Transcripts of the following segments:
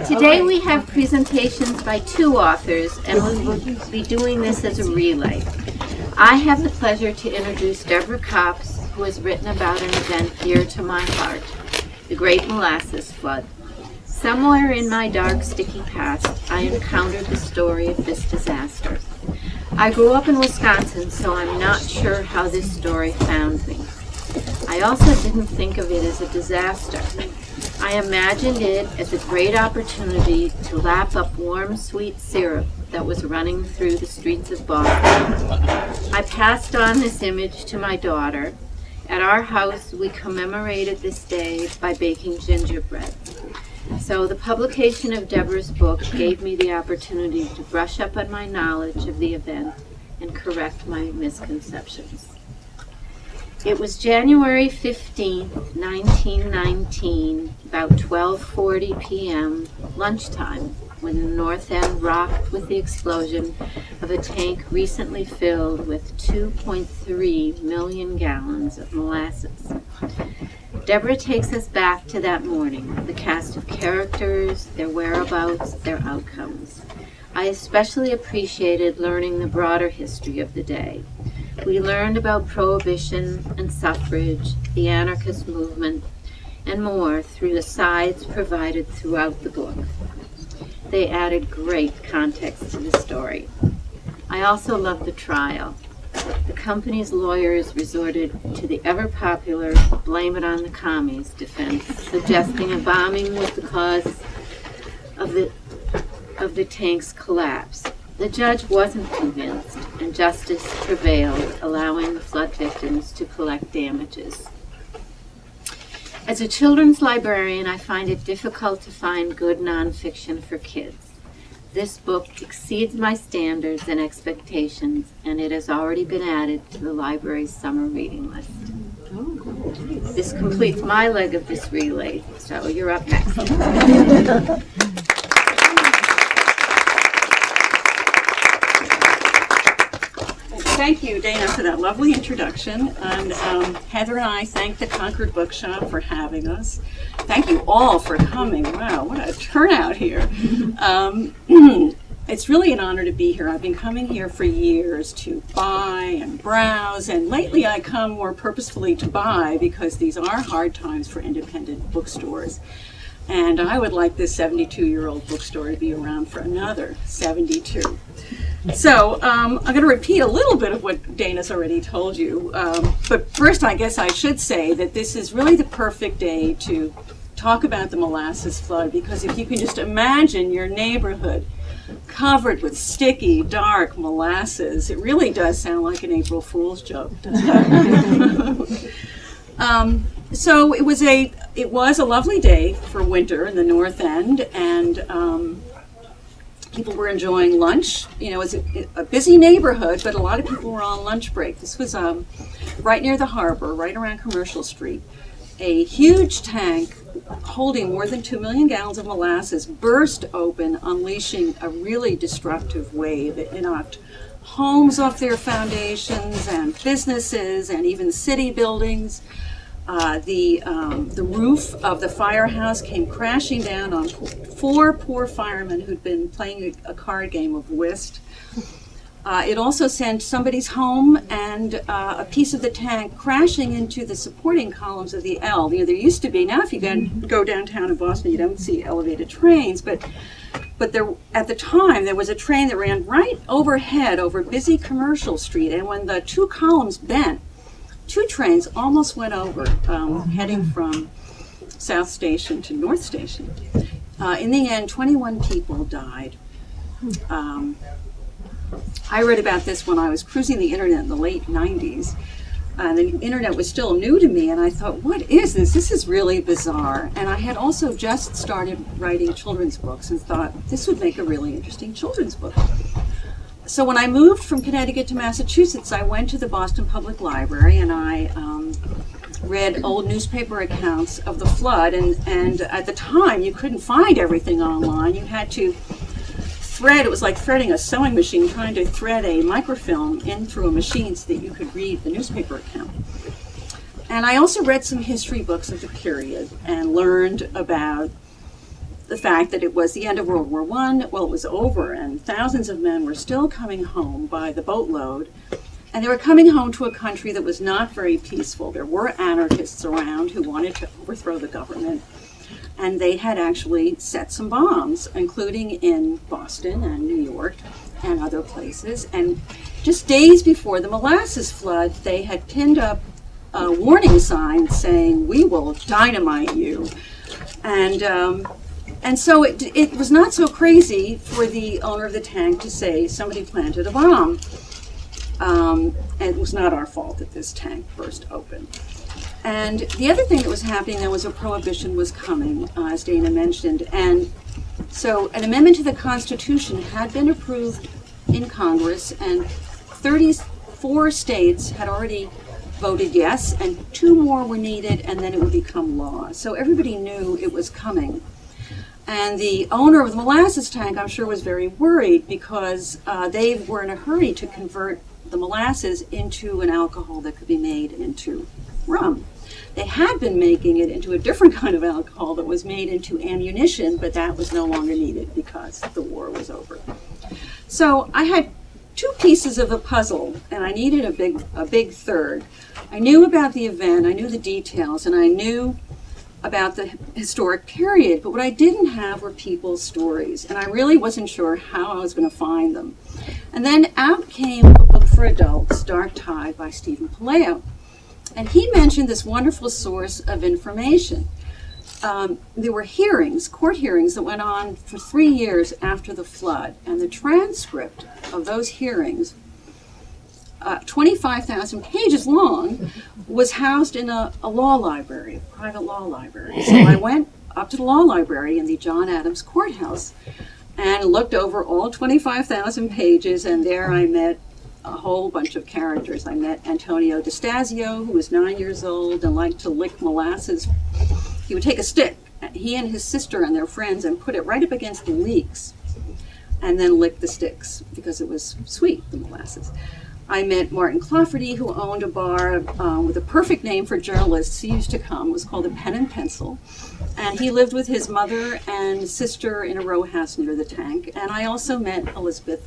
Today we have presentations by two authors, and we'll be doing this as a relay. I have the pleasure to introduce Deborah Kops, who has written about an event dear to my heart, the Great Molasses Flood. Somewhere in my dark, sticky past, I encountered the story of this disaster. I grew up in Wisconsin, so I'm not sure how this story found me. I also didn't think of it as a disaster. I imagined it as a great opportunity to lap up warm, sweet syrup that was running through the streets of Boston. I passed on this image to my daughter. At our house, we commemorated this day by baking gingerbread. So the publication of Deborah's book gave me the opportunity to brush up on my knowledge of the event and correct my misconceptions. It was January 15, 1919, about 12:40 p.m., lunchtime, when the North End rocked with the explosion of a tank recently filled with 2.3 million gallons of molasses. Deborah takes us back to that morning, the cast of characters, their whereabouts, their outcomes. I especially appreciated learning the broader history of the day. We learned about prohibition and suffrage, the anarchist movement, and more through the sides provided throughout the book. They added great context to the story. I also loved the trial. The company's lawyers resorted to the ever-popular blame it on the commies defense, suggesting a bombing was the cause of the tank's collapse. The judge wasn't convinced, and justice prevailed, allowing the flood victims to collect damages. As a children's librarian, I find it difficult to find good nonfiction for kids. This book exceeds my standards and expectations, and it has already been added to the library's summer reading list. This completes my leg of this relay, so you're up next. Thank you, Dana, for that lovely introduction. And Heather and I thank the Concord Bookshop for having us. Thank you all for coming. Wow, what a turnout here. It's really an honor to be here. I've been coming here for years to buy and browse, and lately I come more purposefully to buy because these are hard times for independent bookstores. And I would like this 72-year-old bookstore to be around for another 72. So I'm going to repeat a little bit of what Dana's already told you. But first, I guess I should say that this is really the perfect day to talk about the molasses flood, because if you can just imagine your neighborhood covered with sticky, dark molasses, it really does sound like an April Fool's joke, doesn't it? So it was a lovely day for winter in the North End, and people were enjoying lunch. You know, it was a busy neighborhood, but a lot of people were on lunch break. This was right near the harbor, right around Commercial Street. A huge tank holding more than 2 million gallons of molasses burst open, unleashing a really destructive wave. It knocked homes off their foundations, and businesses, and even city buildings. The roof of the firehouse came crashing down on 4 poor firemen who'd been playing a card game of whist. It also sent somebody's home and a piece of the tank crashing into the supporting columns of the L. You know, there used to be, now if you go downtown in Boston, you don't see elevated trains, but there, at the time, there was a train that ran right overhead over busy Commercial Street, and when the 2 columns bent, 2 trains almost went over, heading from South Station to North Station. In the end, 21 people died. I read about this when I was cruising the internet in the late 90s. The internet was still new to me, and I thought, what is this? This is really bizarre. And I had also just started writing children's books and thought, this would make a really interesting children's book. So when I moved from Connecticut to Massachusetts, I went to the Boston Public Library, and I read old newspaper accounts of the flood, and at the time you couldn't find everything online. You had to thread, it was like threading a sewing machine, trying to thread a microfilm in through a machine so that you could read the newspaper account. And I also read some history books of the period and learned about the fact that it was the end of World War I. Well, it was over, and thousands of men were still coming home by the boatload. And they were coming home to a country that was not very peaceful. There were anarchists around who wanted to overthrow the government. And they had actually set some bombs, including in Boston and New York and other places. And just days before the Molasses flood, they had pinned up a warning sign saying, "We will dynamite you." And so it was not so crazy for the owner of the tank to say somebody planted a bomb. And it was not our fault that this tank burst open. And the other thing that was happening then was a prohibition was coming, as Dana mentioned. And so an amendment to the Constitution had been approved in Congress, and 34 states had already voted yes, and 2 more were needed, and then it would become law. So everybody knew it was coming. And the owner of the molasses tank, I'm sure, was very worried because they were in a hurry to convert the molasses into an alcohol that could be made into rum. They had been making it into a different kind of alcohol that was made into ammunition, but that was no longer needed because the war was over. So I had 2 pieces of the puzzle, and I needed a big third. I knew about the event, I knew the details, and I knew about the historic period, but what I didn't have were people's stories, and I really wasn't sure how I was going to find them. And then out came a book for adults, Dark Tide by Stephen Palaio, and he mentioned this wonderful source of information. There were hearings, court hearings, that went on for 3 years after the flood, and the transcript of those hearings, 25,000 pages long, was housed in a law library, a private law library. So I went up to the law library in the John Adams Courthouse and looked over all 25,000 pages, and there I met a whole bunch of characters. I met Antonio DeStasio, who was 9 years old and liked to lick molasses. He would take a stick, he and his sister and their friends, and put it right up against the leaks and then lick the sticks because it was sweet, the molasses. I met Martin Clafferty, who owned a bar with a perfect name for journalists. He used to come. It was called a Pen and Pencil. And he lived with his mother and sister in a row house near the tank. And I also met Elizabeth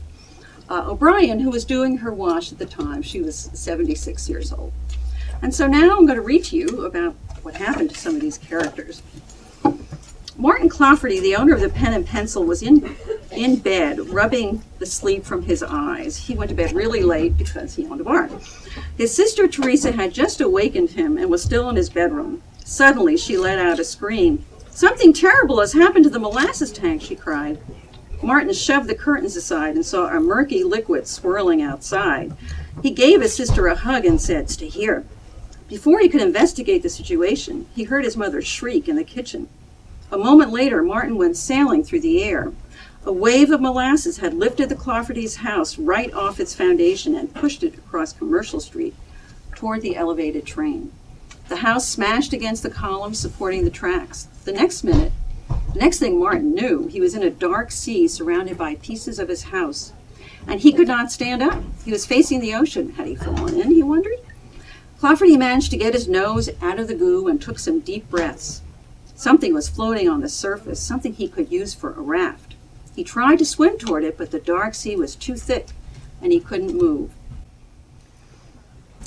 O'Brien, who was doing her wash at the time. She was 76 years old. And so now I'm going to read to you about what happened to some of these characters. Martin Clafferty, the owner of the Pen and Pencil, was in bed, rubbing the sleep from his eyes. He went to bed really late because he owned a bar. His sister Teresa had just awakened him and was still in his bedroom. Suddenly, she let out a scream. "Something terrible has happened to the molasses tank," she cried. Martin shoved the curtains aside and saw a murky liquid swirling outside. He gave his sister a hug and said, "Stay here." Before he could investigate the situation, he heard his mother shriek in the kitchen. A moment later, Martin went sailing through the air. A wave of molasses had lifted the Clafferty's house right off its foundation and pushed it across Commercial Street toward the elevated train. The house smashed against the columns supporting the tracks. The next thing Martin knew, he was in a dark sea surrounded by pieces of his house. And he could not stand up. He was facing the ocean. Had he fallen in, he wondered? Clafferty managed to get his nose out of the goo and took some deep breaths. Something was floating on the surface, something he could use for a raft. He tried to swim toward it, but the dark sea was too thick, and he couldn't move.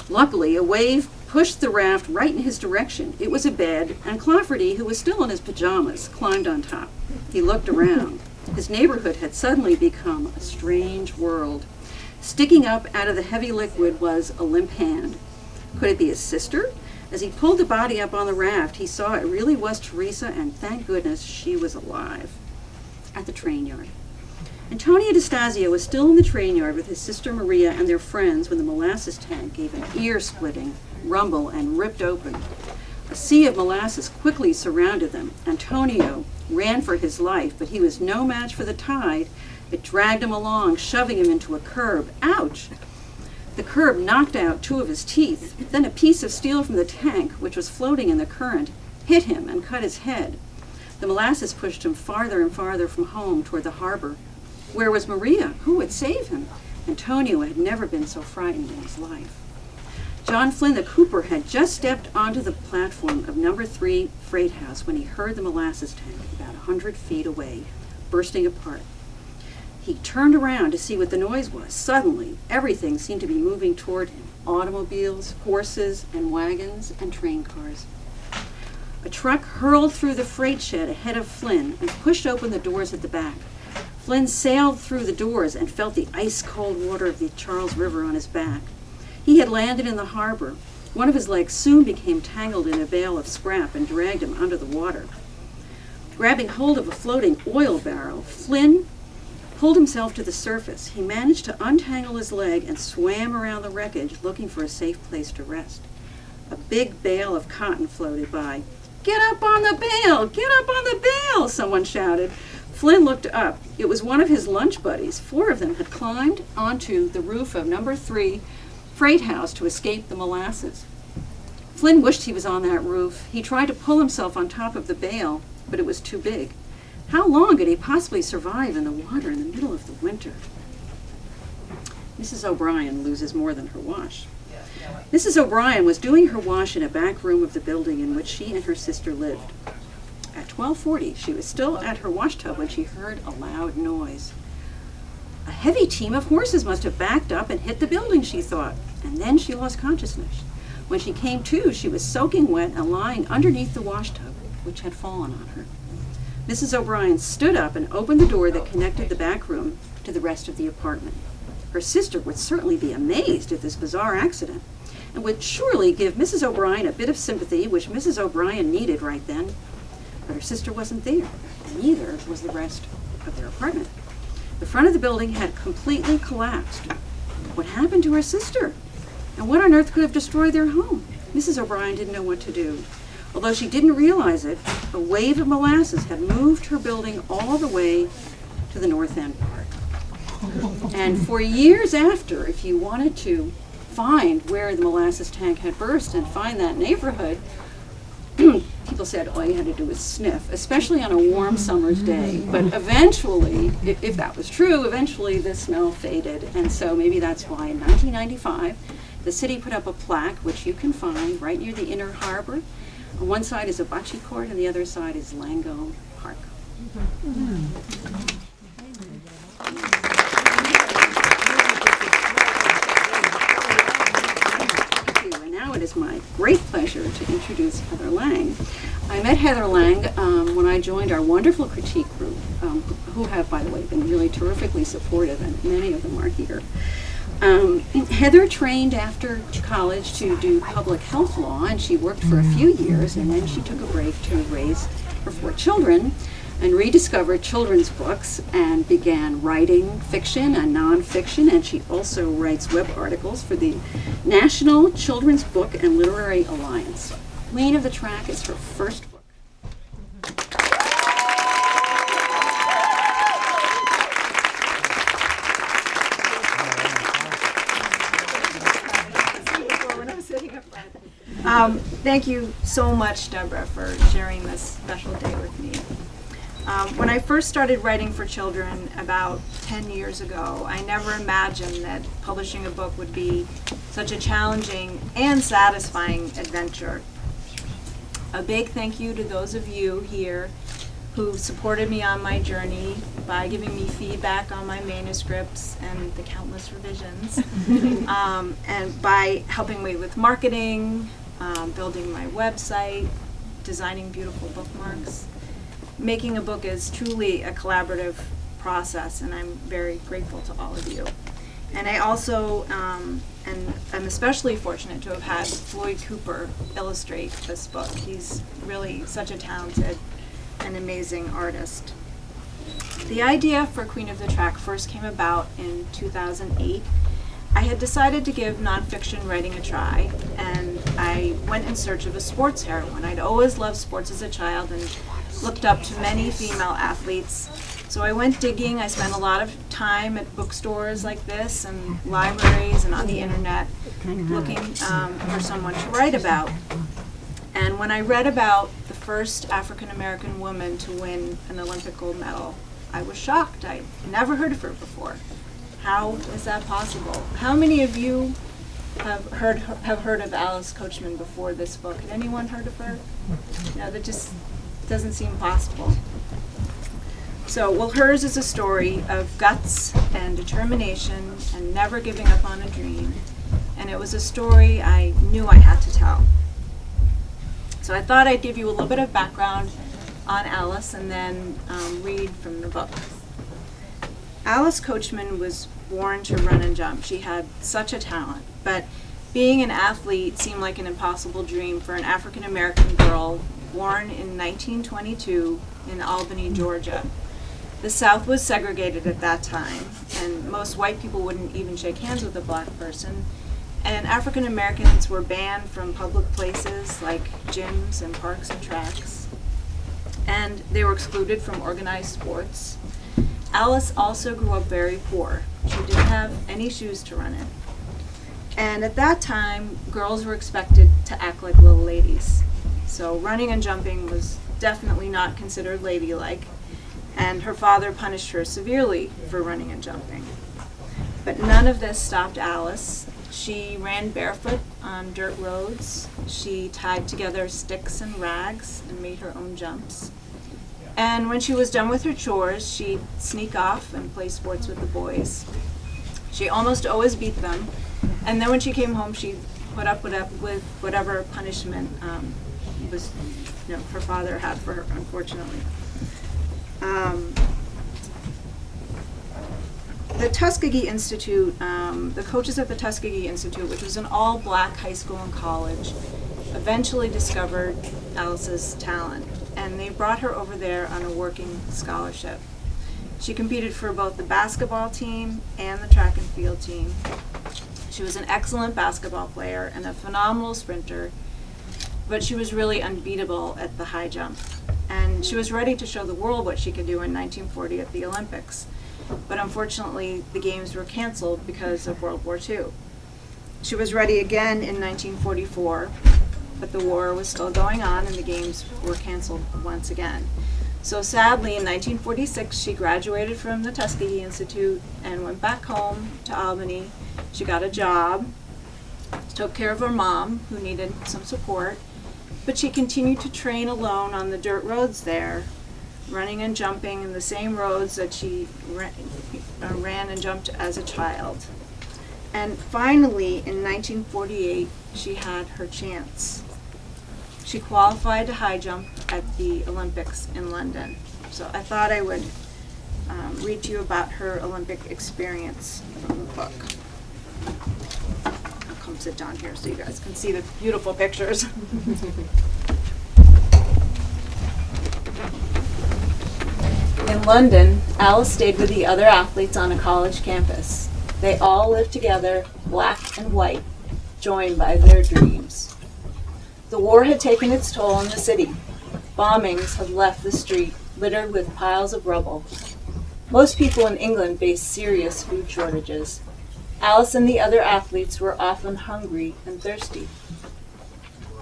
Luckily, a wave pushed the raft right in his direction. It was a bed, and Clafferty, who was still in his pajamas, climbed on top. He looked around. His neighborhood had suddenly become a strange world. Sticking up out of the heavy liquid was a limp hand. Could it be his sister? As he pulled the body up on the raft, he saw it really was Teresa, and thank goodness she was alive. At the train yard. Antonio DeStasio was still in the train yard with his sister Maria and their friends when the molasses tank gave an ear-splitting rumble and ripped open. A sea of molasses quickly surrounded them. Antonio ran for his life, but he was no match for the tide. It dragged him along, shoving him into a curb. Ouch! The curb knocked out 2 of his teeth. Then a piece of steel from the tank, which was floating in the current, hit him and cut his head. The molasses pushed him farther and farther from home toward the harbor. Where was Maria? Who would save him? Antonio had never been so frightened in his life. John Flynn, the cooper, had just stepped onto the platform of number 3 freight house when he heard the molasses tank about 100 feet away, bursting apart. He turned around to see what the noise was. Suddenly, everything seemed to be moving toward him. Automobiles, horses, and wagons, and train cars. A truck hurled through the freight shed ahead of Flynn and pushed open the doors at the back. Flynn sailed through the doors and felt the ice-cold water of the Charles River on his back. He had landed in the harbor. One of his legs soon became tangled in a bale of scrap and dragged him under the water. Grabbing hold of a floating oil barrel, Flynn pulled himself to the surface. He managed to untangle his leg and swam around the wreckage, looking for a safe place to rest. A big bale of cotton floated by. "Get up on the bale! Get up on the bale!" someone shouted. Flynn looked up. It was one of his lunch buddies. 4 of them had climbed onto the roof of number 3 freight house to escape the molasses. Flynn wished he was on that roof. He tried to pull himself on top of the bale, but it was too big. How long could he possibly survive in the water in the middle of the winter? Mrs. O'Brien loses more than her wash. Mrs. O'Brien was doing her wash in a back room of the building in which she and her sister lived. At 12:40, she was still at her wash tub when she heard a loud noise. A heavy team of horses must have backed up and hit the building, she thought, and then she lost consciousness. When she came to, she was soaking wet and lying underneath the wash tub, which had fallen on her. Mrs. O'Brien stood up and opened the door that connected the back room to the rest of the apartment. Her sister would certainly be amazed at this bizarre accident and would surely give Mrs. O'Brien a bit of sympathy, which Mrs. O'Brien needed right then. But her sister wasn't there, and neither was the rest of their apartment. The front of the building had completely collapsed. What happened to her sister? And what on earth could have destroyed their home? Mrs. O'Brien didn't know what to do. Although she didn't realize it, a wave of molasses had moved her building all the way to the North End Park. And for years after, if you wanted to find where the molasses tank had burst and find that neighborhood, people said all you had to do was sniff, especially on a warm summer's day. But eventually, if that was true, eventually the smell faded. And so maybe that's why in 1995, the city put up a plaque, which you can find right near the inner harbor. On one side is a bocce court, and the other side is Lango Park. And now it is my great pleasure to introduce Heather Lang. I met Heather Lang when I joined our wonderful critique group, who have, by the way, been really terrifically supportive, and many of them are here. Heather trained after college to do public health law, and she worked for a few years, and then she took a break to raise her 4 children and rediscovered children's books and began writing fiction and nonfiction, and she also writes web articles for the National Children's Book and Literary Alliance. Queen of the Track is her first book. Thank you so much, Deborah, for sharing this special day with me. When I first started writing for children about 10 years ago, I never imagined that publishing a book would be such a challenging and satisfying adventure. A big thank you to those of you here who supported me on my journey by giving me feedback on my manuscripts and the countless revisions, and by helping me with marketing, building my website, designing beautiful bookmarks. Making a book is truly a collaborative process, and I'm very grateful to all of you. And I also and I'm especially fortunate to have had Floyd Cooper illustrate this book. He's really such a talented and amazing artist. The idea for Queen of the Track first came about in 2008. I had decided to give nonfiction writing a try, and I went in search of a sports heroine. I'd always loved sports as a child and looked up to many female athletes. So I went digging. I spent a lot of time at bookstores like this and libraries and on the internet looking for someone to write about. And when I read about the first African-American woman to win an Olympic gold medal, I was shocked. I'd never heard of her before. How is that possible? How many of you have heard of Alice Coachman before this book. Had anyone heard of her? No, that just doesn't seem possible. So, well, hers is a story of guts and determination and never giving up on a dream. And it was a story I knew I had to tell. So I thought I'd give you a little bit of background on Alice and then read from the book. Alice Coachman was born to run and jump. She had such a talent, but being an athlete seemed like an impossible dream for an African American girl born in 1922 in Albany, Georgia. The South was segregated at that time, and most white people wouldn't even shake hands with a black person. And African Americans were banned from public places like gyms and parks and tracks. And they were excluded from organized sports. Alice also grew up very poor. She didn't have any shoes to run in. And at that time, girls were expected to act like little ladies. So running and jumping was definitely not considered ladylike, and her father punished her severely for running and jumping. But none of this stopped Alice. She ran barefoot on dirt roads. She tied together sticks and rags and made her own jumps. And when she was done with her chores, she'd sneak off and play sports with the boys. She almost always beat them. And then when she came home, she'd put up with whatever punishment her father had for her, unfortunately. The Tuskegee Institute, the coaches at the Tuskegee Institute, which was an all-black high school and college, eventually discovered Alice's talent, and they brought her over there on a working scholarship. She competed for both the basketball team and the track and field team. She was an excellent basketball player and a phenomenal sprinter, but she was really unbeatable at the high jump. And she was ready to show the world what she could do in 1940 at the Olympics. But unfortunately, the games were canceled because of World War II. She was ready again in 1944, but the war was still going on and the games were canceled once again. So sadly, in 1946, she graduated from the Tuskegee Institute and went back home to Albany. She got a job, took care of her mom, who needed some support, but she continued to train alone on the dirt roads there, running and jumping in the same roads that she ran and jumped as a child. And finally, in 1948, she had her chance. She qualified to high jump at the Olympics in London. So I thought I would read to you about her Olympic experience from the book. I'll come sit down here so you guys can see the beautiful pictures. In London, Alice stayed with the other athletes on a college campus. They all lived together, black and white, joined by their dreams. The war had taken its toll on the city. Bombings had left the street littered with piles of rubble. Most people in England faced serious food shortages. Alice and the other athletes were often hungry and thirsty.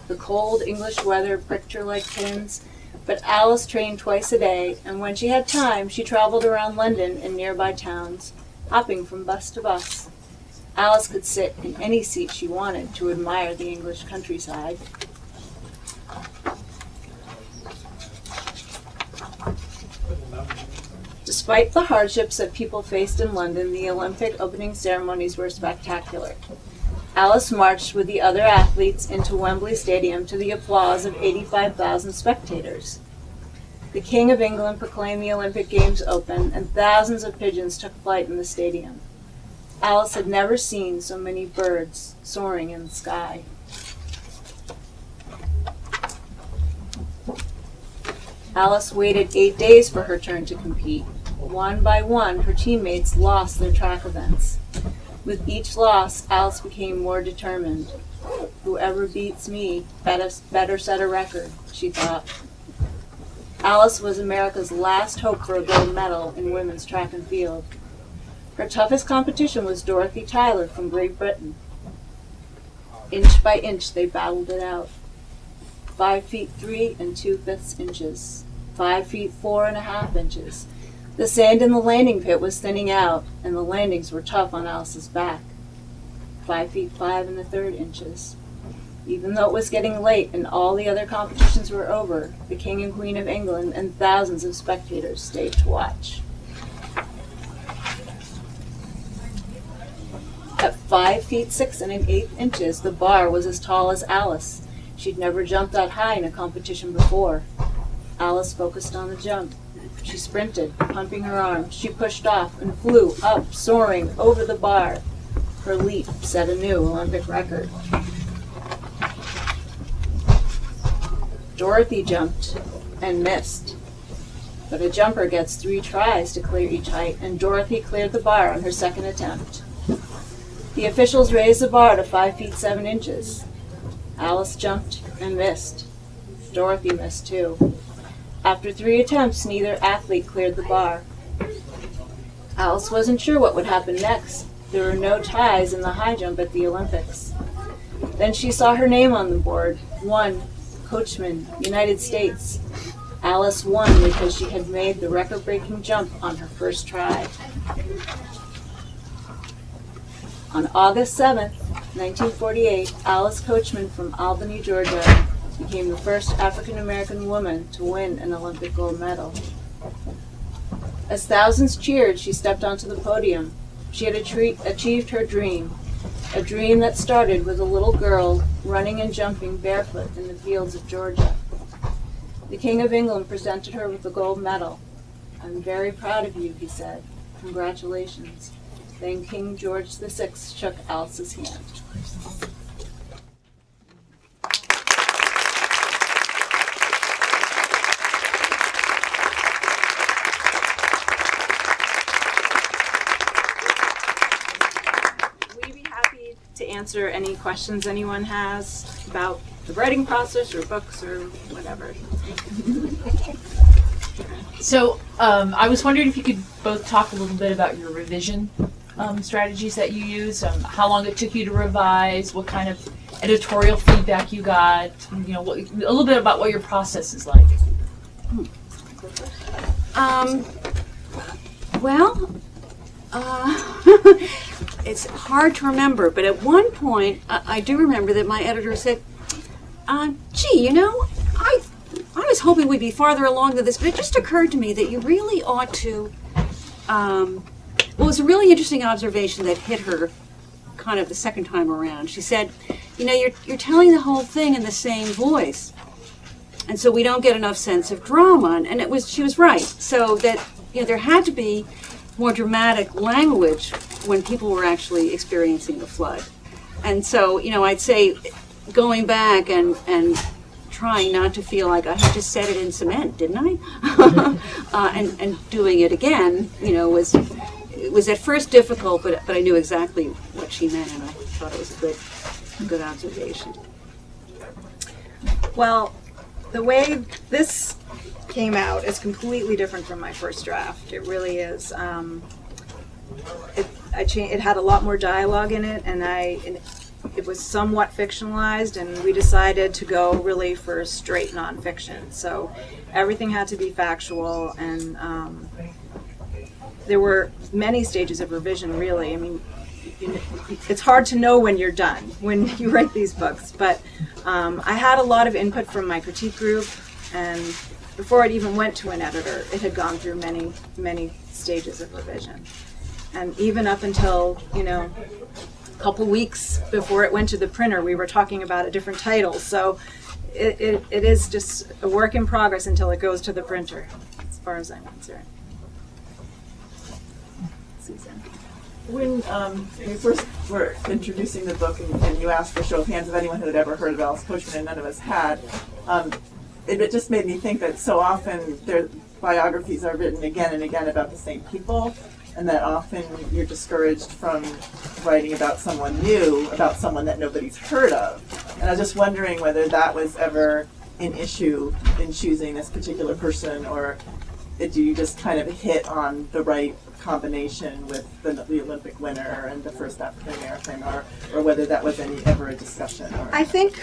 The cold English weather pricked her like pins, but Alice trained twice a day, and when she had time, she traveled around London and nearby towns, hopping from bus to bus. Alice could sit in any seat she wanted to admire the English countryside. Despite the hardships that people faced in London, the Olympic opening ceremonies were spectacular. Alice marched with the other athletes into Wembly Stadium to the applause of 85,000 spectators. The King of England proclaimed the Olympic Games open, and thousands of pigeons took flight in the stadium. Alice had never seen so many birds soaring in the sky. Alice waited 8 days for her turn to compete. One by one, her teammates lost their track events. With each loss, Alice became more determined. Whoever beats me better set a record, she thought. Alice was America's last hope for a gold medal in women's track and field. Her toughest competition was Dorothy Tyler from Great Britain. Inch by inch, they battled it out. 5 feet 3 2/5 inches. 5 feet 4.5 inches. The sand in the landing pit was thinning out, and the landings were tough on Alice's back. 5 feet 5 3/4 inches. Even though it was getting late and all the other competitions were over, the King and Queen of England and thousands of spectators stayed to watch. At 5 feet 6 1/8 inches, the bar was as tall as Alice. She'd never jumped that high in a competition before. Alice focused on the jump. She sprinted, pumping her arms. She pushed off and flew up, soaring over the bar. Her leap set a new Olympic record. Dorothy jumped and missed. But a jumper gets 3 tries to clear each height, and Dorothy cleared the bar on her second attempt. The officials raised the bar to 5 feet 7 inches. Alice jumped and missed. Dorothy missed too. After 3 attempts, neither athlete cleared the bar. Alice wasn't sure what would happen next. There were no ties in the high jump at the Olympics. Then she saw her name on the board. 1, Coachman, United States. Alice won because she had made the record-breaking jump on her first try. On August 7th, 1948, Alice Coachman from Albany, Georgia, became the first African-American woman to win an Olympic gold medal. As thousands cheered, she stepped onto the podium. She had achieved her dream, a dream that started with a little girl running and jumping barefoot in the fields of Georgia. The King of England presented her with the gold medal. "I'm very proud of you," he said. "Congratulations." Then King George VI shook Alice's hand. We'd be happy to answer any questions anyone has about the writing process or books or whatever. So I was wondering if you could both talk a little bit about your revision strategies that you use, how long it took you to revise, what kind of editorial feedback you got, a little bit about what your process is like. It's hard to remember, but at one point, I do remember that my editor said, gee, I was hoping we'd be farther along than this, but it just occurred to me that you really ought to, it was a really interesting observation that hit her kind of the second time around. She said, you're telling the whole thing in the same voice, and so we don't get enough sense of drama. And she was right. So that, there had to be more dramatic language when people were actually experiencing the flood. And so, I'd say going back and trying not to feel like I had just said it in cement, didn't I? and doing it again, it was at first difficult, but I knew exactly what she meant, and I thought it was a good observation. Well, the way this came out is completely different from my first draft. It really is. It had a lot more dialogue in it, and it was somewhat fictionalized, and we decided to go really for straight nonfiction. So everything had to be factual, and there were many stages of revision, really. I mean, it's hard to know when you're done, when you write these books, but I had a lot of input from my critique group, and before it even went to an editor, it had gone through many, many stages of revision. And even up until, a couple weeks before it went to the printer, we were talking about a different title. So it is just a work in progress until it goes to the printer, as far as I'm concerned. Susan. When we first were introducing the book and you asked for show of hands of anyone who had ever heard of Alice Coachman, and none of us had, it just made me think that so often their biographies are written again and again about the same people, and that often you're discouraged from writing about someone new, about someone that nobody's heard of. And I was just wondering whether that was ever an issue in choosing this particular person, or do you just kind of hit on the right combination with the Olympic winner and the first African American, or whether that was ever a discussion? I think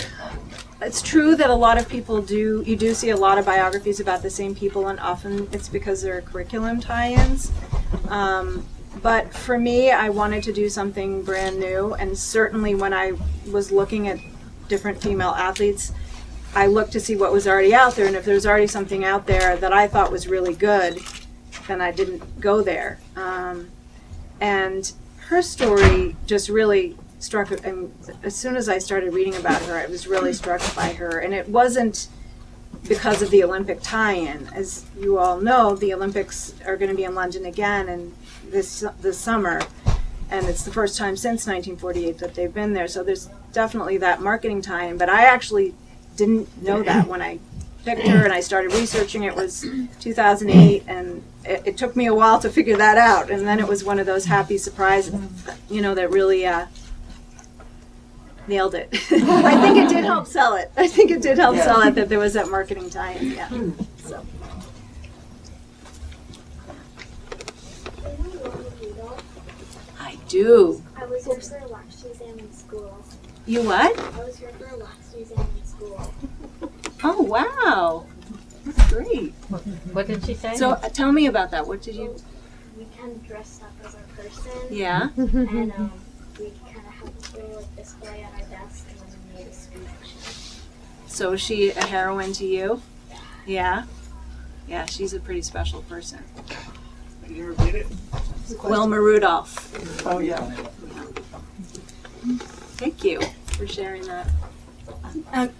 it's true that a lot of people you do see a lot of biographies about the same people, and often it's because they're curriculum tie-ins. But for me, I wanted to do something brand new, and certainly when I was looking at different female athletes, I looked to see what was already out there, and if there's already something out there that I thought was really good, then I didn't go there. And her story just really struck, and as soon as I started reading about her, I was really struck by her. And it wasn't because of the Olympic tie-in. As you all know, the Olympics are going to be in London again and this summer, and it's the first time since 1948 that they've been there. So there's definitely that marketing tie-in. But I actually didn't know that when I picked her and I started researching. It was 2008, and it took me a while to figure that out. And then it was one of those happy surprises, that really nailed it. I think it did help sell it. That there was that marketing tie-in. Yeah. So. I do. I was here for a last exam in school. You what? I was here for a last exam in school. Oh wow, that's great. What did she say? So tell me about that. What did you? We kind of dressed up as our person. Yeah. And we kind of had a little display on our desk, and then we made a speech. So is she a heroine to you? Yeah. Yeah, she's a pretty special person. Can you repeat it? Wilma Rudolph. Oh, yeah. Thank you for sharing that.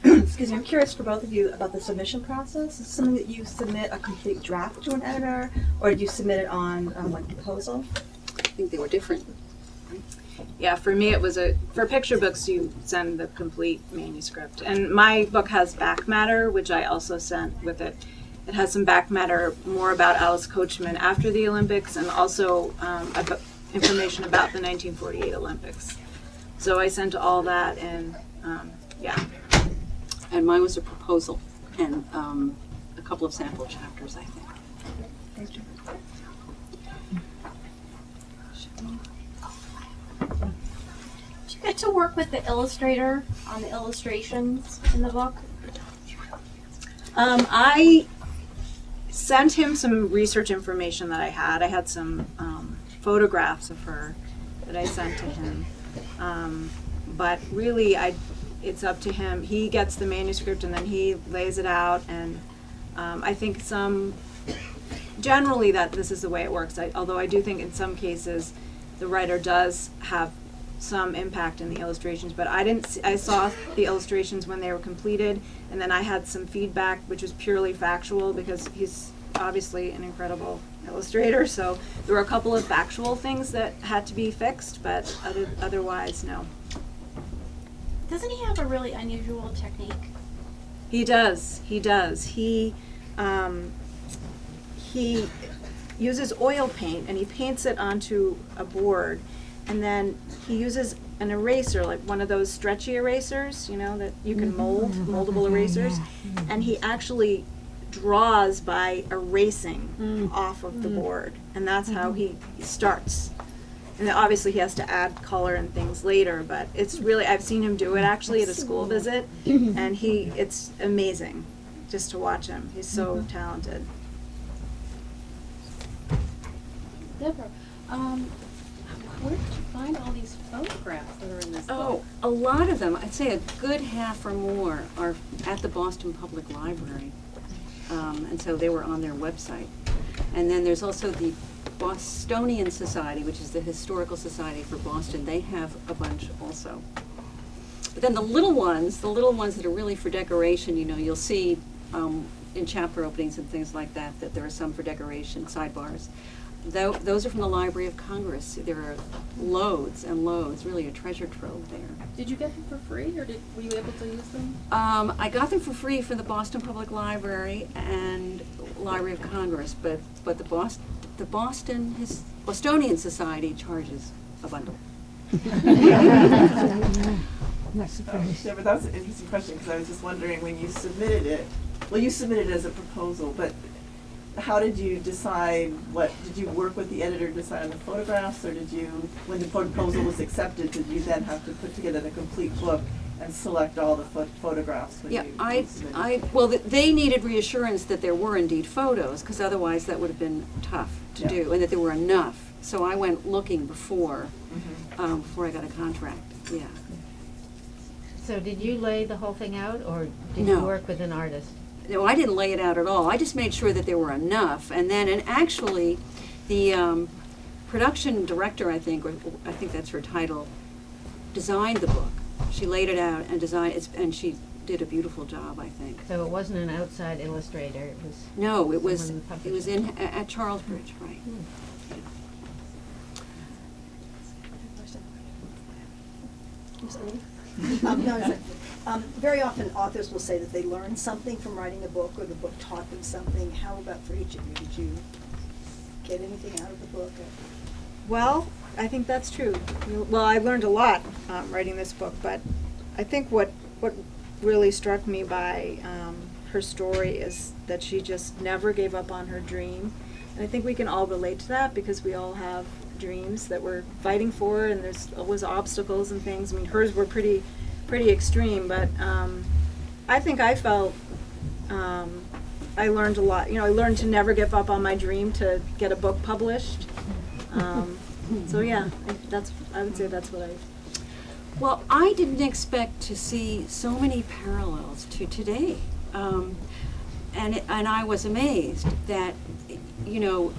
Excuse me, I'm curious for both of you about the submission process. Is it something that you submit a complete draft to an editor, or do you submit it on like a proposal? I think they were different. Yeah, for me it was for picture books you send the complete manuscript. And my book has back matter, which I also sent with it. It has some back matter more about Alice Coachman after the Olympics, and also information about the 1948 Olympics. So I sent all that, and yeah. And mine was a proposal and a couple of sample chapters, I think. Thank you. Did you get to work with the illustrator on the illustrations in the book? I sent him some research information that I had. I had some photographs of her that I sent to him. But really, it's up to him. He gets the manuscript and then he lays it out. And I think generally that this is the way it works. Although I do think in some cases the writer does have some impact in the illustrations, but I saw the illustrations when they were completed, and then I had some feedback which was purely factual because he's obviously an incredible illustrator, so there were a couple of factual things that had to be fixed, but otherwise, no. Doesn't he have a really unusual technique? He does. He uses oil paint and he paints it onto a board, and then he uses an eraser, like one of those stretchy erasers, that you can moldable erasers, and he actually draws by erasing off of the board, and that's how he starts. And then obviously he has to add color and things later, but it's really, I've seen him do it actually at a school visit, and it's amazing just to watch him. He's so talented. Deborah, where did you find all these photographs that are in this book? A lot of them, I'd say a good half or more, are at the Boston Public Library. And so they were on their website. And then there's also the Bostonian Society, which is the historical society for Boston. They have a bunch also. But then the little ones that are really for decoration, you'll see in chapter openings and things like that there are some for decoration, sidebars. Those are from the Library of Congress. There are loads and loads, really a treasure trove there. Did you get them for free, or were you able to use them? I got them for free from the Boston Public Library and Library of Congress, but the Bostonian Society charges a bundle. Not surprised. Yeah, but that's an interesting question, because I was just wondering, when you submitted it, you submitted it as a proposal, but how did you decide did you work with the editor to decide on the photographs, or when the proposal was accepted, did you then have to put together the complete book and select all the photographs when Yeah, you submit? well, they needed reassurance that there were indeed photos, because otherwise that would have been tough to Yeah. do, and that there were enough. So I went looking before I got a contract, yeah. So did you lay the whole thing out, or did No. you work with an artist? No, I didn't lay it out at all. I just made sure that there were enough. And actually, the production director, I think that's her title, designed the book. She laid it out and designed it, and she did a beautiful job, I think. So it wasn't an outside illustrator, it was... No, it was someone in the at Charlesbridge, right. Very often authors will say that they learned something from writing a book, or the book taught them something. How about for each of you? Did you get anything out of the book? Well, I think that's true. Well, I learned a lot writing this book, but I think what really struck me by her story is that she just never gave up on her dream. And I think we can all relate to that, because we all have dreams that we're fighting for, and there's always obstacles and things. I mean, hers were pretty extreme, but I think I felt I learned a lot. You know, I learned to never give up on my dream to get a book published. So yeah, I would say that's what I... Well, I didn't expect to see so many parallels to today. And I was amazed that, you know,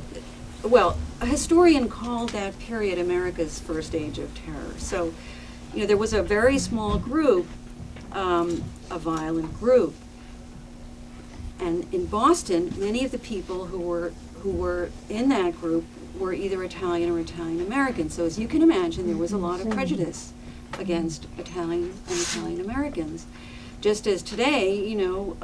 well, a historian called that period America's first age of terror. So, you know, there was a very small group, a violent group. And in Boston, many of the people who were in that group were either Italian or Italian American. So as you can imagine, there was a lot of prejudice against Italian and Italian Americans. Just as today, you know,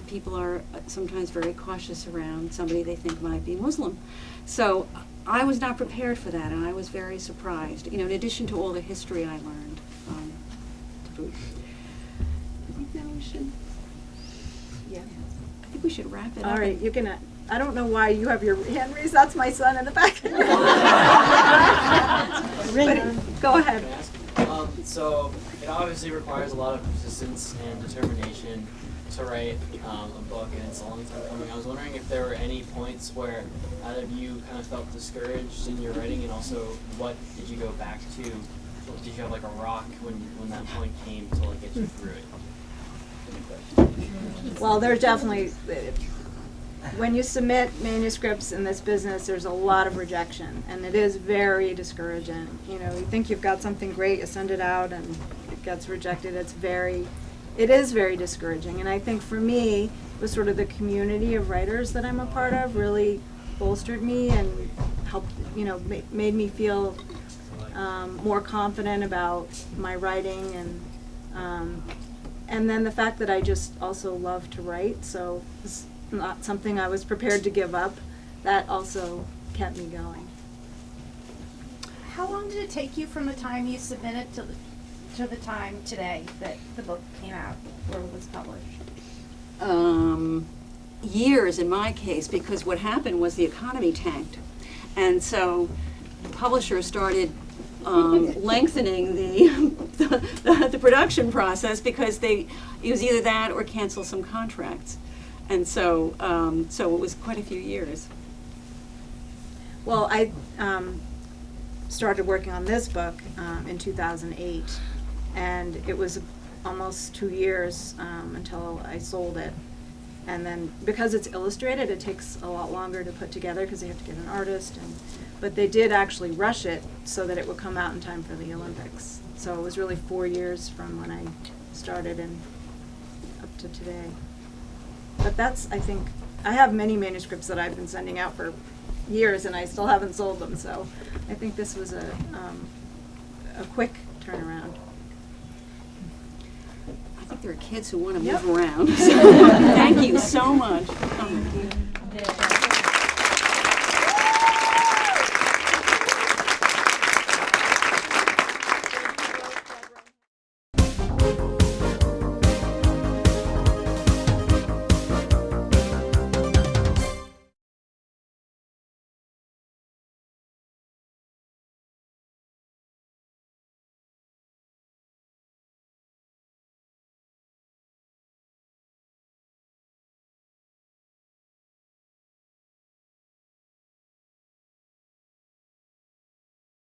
people are sometimes very cautious around somebody they think might be Muslim. So I was not prepared for that, and I was very surprised, you know, in addition to all the history I learned. I think now we should, Yeah. I think we should wrap it up. All right, you can... I don't know why you have your hand raised. That's my son in the back. But go ahead. So it obviously requires a lot of persistence and determination to write a book, and it's a long time coming. I was wondering if there were any points where either of you kind of felt discouraged in your writing, and also what did you go back to? Did you have like a rock when that point came to like get you through it? Well, there's definitely... When you submit manuscripts in this business, there's a lot of rejection, and it is very discouraging. You know, you think you've got something great, you send it out, and it gets rejected. It is very discouraging. And I think for me, it was sort of the community of writers that I'm a part of really bolstered me and helped, you know, made me feel more confident about my writing, and then the fact that I just also love to write, so it's not something I was prepared to give up. That also kept me going. How long did it take you from the time you submitted to the time today that the book came out or was published? Years in my case, because what happened was the economy tanked, and so publishers started lengthening the production process, because it was either that or cancel some contracts. And so it was quite a few years. Well, I started working on this book in 2008, and it was almost 2 years until I sold it. And then, because it's illustrated, it takes a lot longer to put together, because they have to get an artist. But they did actually rush it so that it would come out in time for the Olympics. So it was really 4 years from when I started and up to today. But that's, I think, I have many manuscripts that I've been sending out for years, and I still haven't sold them. So I think this was a quick turnaround. I think there are kids who want to move around. So thank you so much.